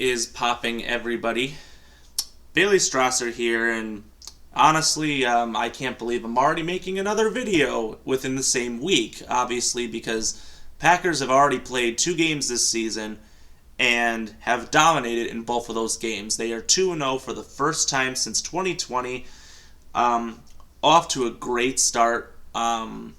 is popping, everybody? Bailey Strasser here, and honestly, I can't believe I'm already making another video within the same week, obviously, because Packers have already played 2 games this season and have dominated in both of those games. They are 2-0 for the first time since 2020, off to a great start. And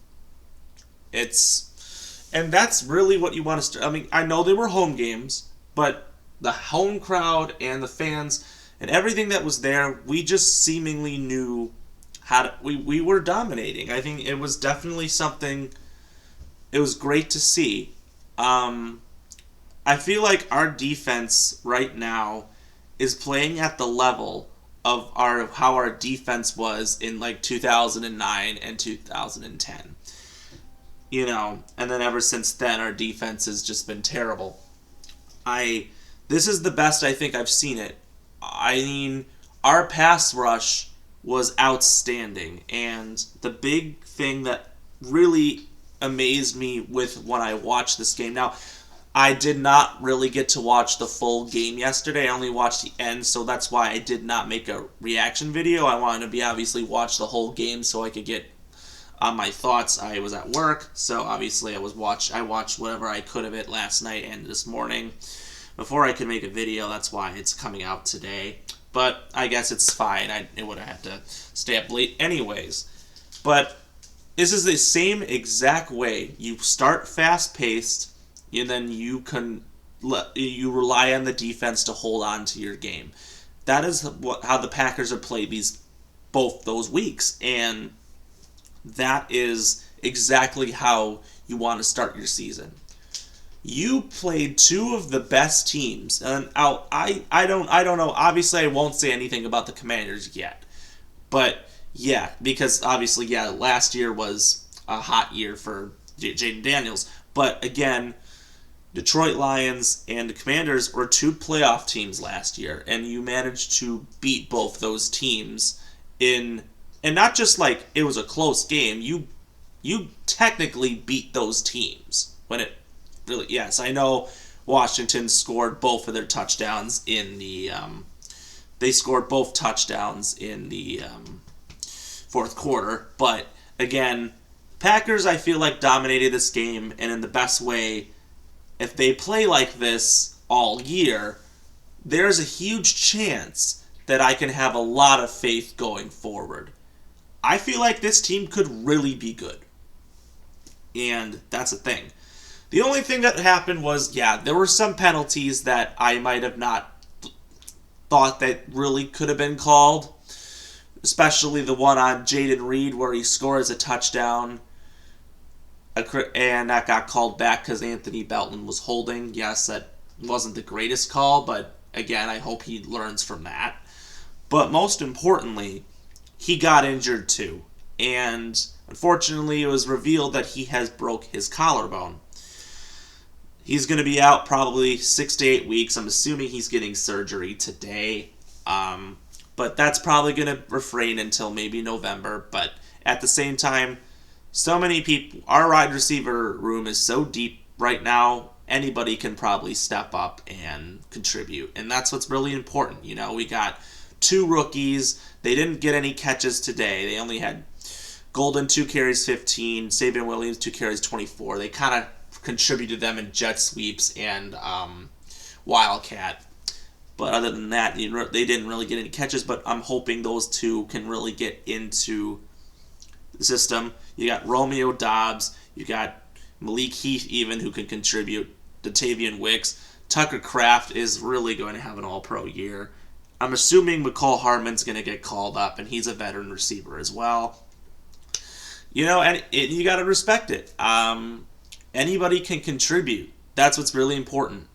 that's really what you want to start. I mean, I know they were home games, but the home crowd and the fans and everything that was there, we just seemingly knew how to, we were dominating. I think it was definitely something, it was great to see. I feel like our defense right now is playing at the level of how our defense was in like 2009 and 2010. And then ever since then, our defense has just been terrible. This is the best I think I've seen it. I mean, our pass rush was outstanding, and the big thing that really amazed me with when I watched this game. Now, I did not really get to watch the full game yesterday. I only watched the end, so that's why I did not make a reaction video. I wanted to obviously watch the whole game so I could get my thoughts. I was at work, so obviously I watched whatever I could of it last night and this morning before I could make a video. That's why it's coming out today. But I guess it's fine. It would have had to stay up late anyways. But this is the same exact way. You start fast-paced, and then you rely on the defense to hold on to your game. That is how the Packers have played both those weeks, and that is exactly how you want to start your season. You played 2 of the best teams, and I don't know. Obviously, I won't say anything about the Commanders yet, but yeah, because obviously, yeah, last year was a hot year for Jaden Daniels. But again, Detroit Lions and the Commanders were 2 playoff teams last year, and you managed to beat both those teams and not just like it was a close game. You technically beat those teams when it really. Yes, I know Washington scored both of their touchdowns in the. They scored both touchdowns in the fourth quarter, but again, Packers I feel like dominated this game, and in the best way. If they play like this all year, there's a huge chance that I can have a lot of faith going forward. I feel like this team could really be good. And that's the thing. The only thing that happened was, yeah, there were some penalties that I might have not thought that really could have been called. Especially the one on Jaden Reed where he scores a touchdown. And that got called back because Anthony Belton was holding. Yes, that wasn't the greatest call, but again, I hope he learns from that. But most importantly, he got injured too. And unfortunately, it was revealed that he has broke his collarbone. He's going to be out probably 6 to 8 weeks. I'm assuming he's getting surgery today. But that's probably going to refrain until maybe November. But at the same time, so many people, our wide receiver room is so deep right now, anybody can probably step up and contribute. And that's what's really important. We got 2 rookies. They didn't get any catches today. They only had Golden 2 carries 15, Savion Williams 2 carries 24. They kind of contributed them in jet sweeps and Wildcat. But other than that, they didn't really get any catches. But I'm hoping those 2 can really get into the system. You got Romeo Doubs, you got Malik Heath even who can contribute, Dontayvion Wicks. Tucker Kraft is really going to have an all-pro year. I'm assuming McCall Hardman's going to get called up, and he's a veteran receiver as well. And you got to respect it. Anybody can contribute. That's what's really important.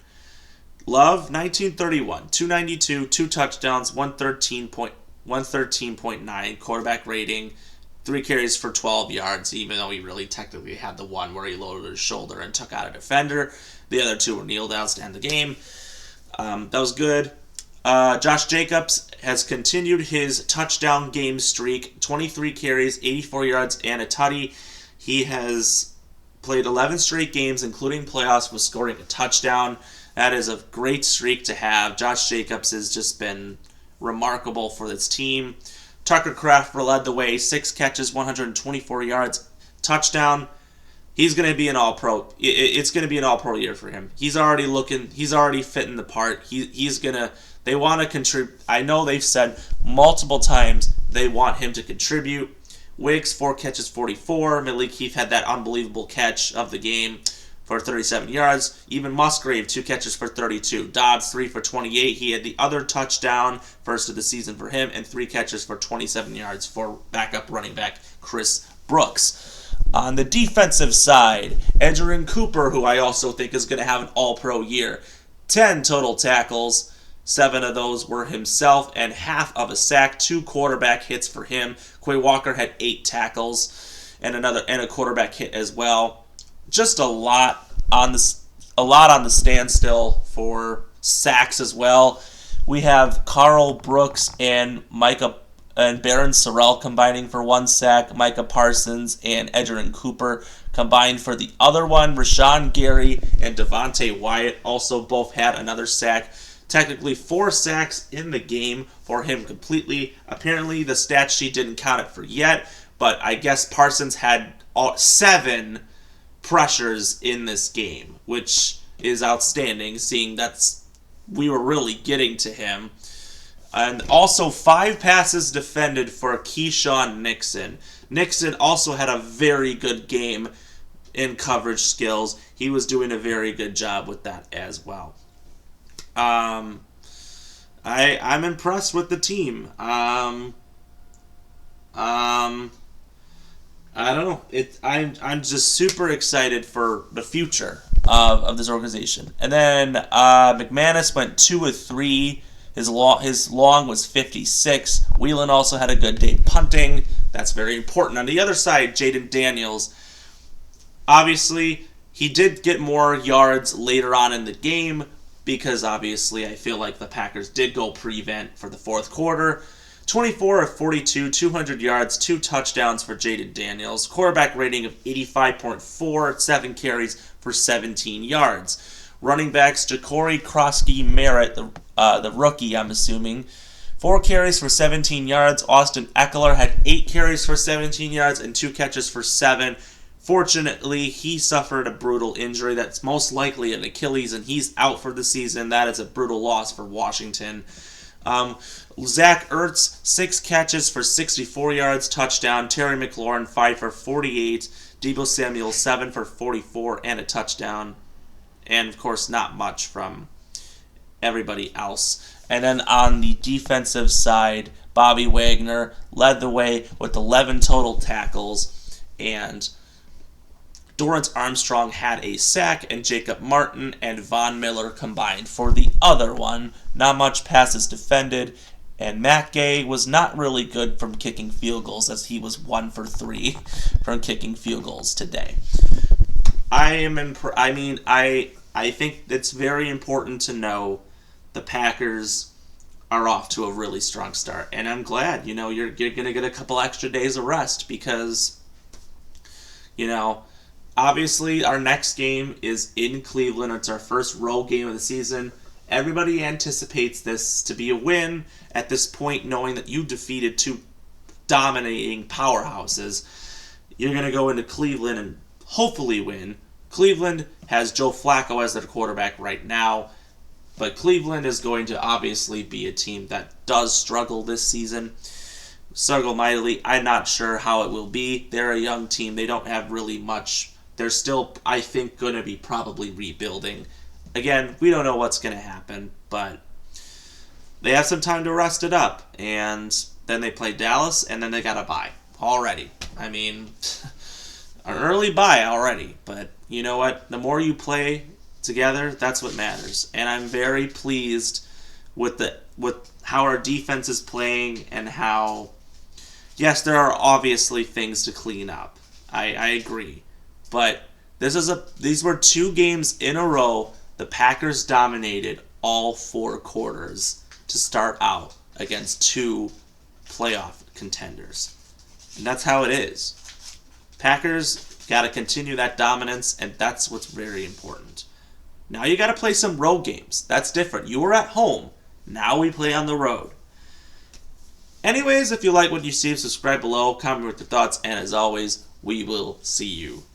Love, 1931, 292, 2 touchdowns, 113.9 quarterback rating. 3 carries for 12 yards, even though he really technically had the one where he loaded his shoulder and took out a defender. The other 2 were kneel downs to end the game. That was good. Josh Jacobs has continued his touchdown game streak. 23 carries, 84 yards, and a tutty. He has played 11 straight games, including playoffs, with scoring a touchdown. That is a great streak to have. Josh Jacobs has just been remarkable for this team. Tucker Kraft led the way, 6 catches, 124 yards, touchdown. He's going to be an all-pro. It's going to be an all-pro year for him. He's already fitting the part. They want to contribute. I know they've said multiple times they want him to contribute. Wiggs, 4 catches, 44. Malik Heath had that unbelievable catch of the game for 37 yards. Even Musgrave, 2 catches for 32. Dobbs, 3 for 28. He had the other touchdown, first of the season for him, and 3 catches for 27 yards for backup running back Chris Brooks. On the defensive side, Edgerrin Cooper, who I also think is going to have an all-pro year. 10 total tackles. 7 of those were himself and half of a sack. 2 quarterback hits for him. Quay Walker had 8 tackles and a quarterback hit as well. Just a lot on the standstill for sacks as well. We have Carl Brooks and Baron Sorrell combining for 1 sack. Micah Parsons and Edgerrin Cooper combined for the other one. Rashawn Gary and Devontae Wyatt also both had another sack. Technically 4 sacks in the game for him completely. Apparently the stat sheet didn't count it for yet, but I guess Parsons had 7 pressures in this game, which is outstanding, seeing we were really getting to him. And also 5 passes defended for Keyshawn Nixon. Nixon also had a very good game in coverage skills. He was doing a very good job with that as well. I'm impressed with the team. I don't know. I'm just super excited for the future of this organization. And then McManus went 2 of 3. His long was 56. Whelan also had a good day punting. That's very important. On the other side, Jaden Daniels, obviously, he did get more yards later on in the game because obviously I feel like the Packers did go prevent for the fourth quarter. 24 of 42, 200 yards, 2 touchdowns for Jaden Daniels. Quarterback rating of 85.4, 7 carries for 17 yards. Running backs, Ja'Cory Krosky-Merritt, the rookie, I'm assuming, 4 carries for 17 yards. Austin Eckler had 8 carries for 17 yards and 2 catches for 7. Fortunately, he suffered a brutal injury that's most likely an Achilles, and he's out for the season. That is a brutal loss for Washington. Zach Ertz, 6 catches for 64 yards, touchdown. Terry McLaurin, 5 for 48. Deebo Samuel, 7 for 44, and a touchdown. And, of course, not much from everybody else. And then on the defensive side, Bobby Wagner led the way with 11 total tackles, and Dorrance Armstrong had a sack, and Jacob Martin and Von Miller combined for the other one. Not much passes defended, and Matt Gay was not really good from kicking field goals, as he was 1 for 3 from kicking field goals today. I think it's very important to know the Packers are off to a really strong start, and I'm glad. You're going to get a couple extra days of rest because, obviously, our next game is in Cleveland. It's our first road game of the season. Everybody anticipates this to be a win at this point, knowing that you defeated 2 dominating powerhouses. You're going to go into Cleveland and hopefully win. Cleveland has Joe Flacco as their quarterback right now, but Cleveland is going to obviously be a team that does struggle this season. Struggle mightily. I'm not sure how it will be. They're a young team. They don't have really much. They're still, I think, going to be probably rebuilding. Again, we don't know what's going to happen, but they have some time to rest it up. And then they play Dallas, and then they got a bye already. I mean, an early bye already. But you know what? The more you play together, that's what matters. And I'm very pleased with how our defense is playing and how, yes, there are obviously things to clean up. I agree. But these were 2 games in a row the Packers dominated all 4 quarters to start out against 2 playoff contenders. And that's how it is. Packers got to continue that dominance, and that's what's very important. Now you got to play some road games. That's different. You were at home. Now we play on the road. Anyways, if you like what you see, subscribe below, comment with your thoughts, and as always, we will see you next time.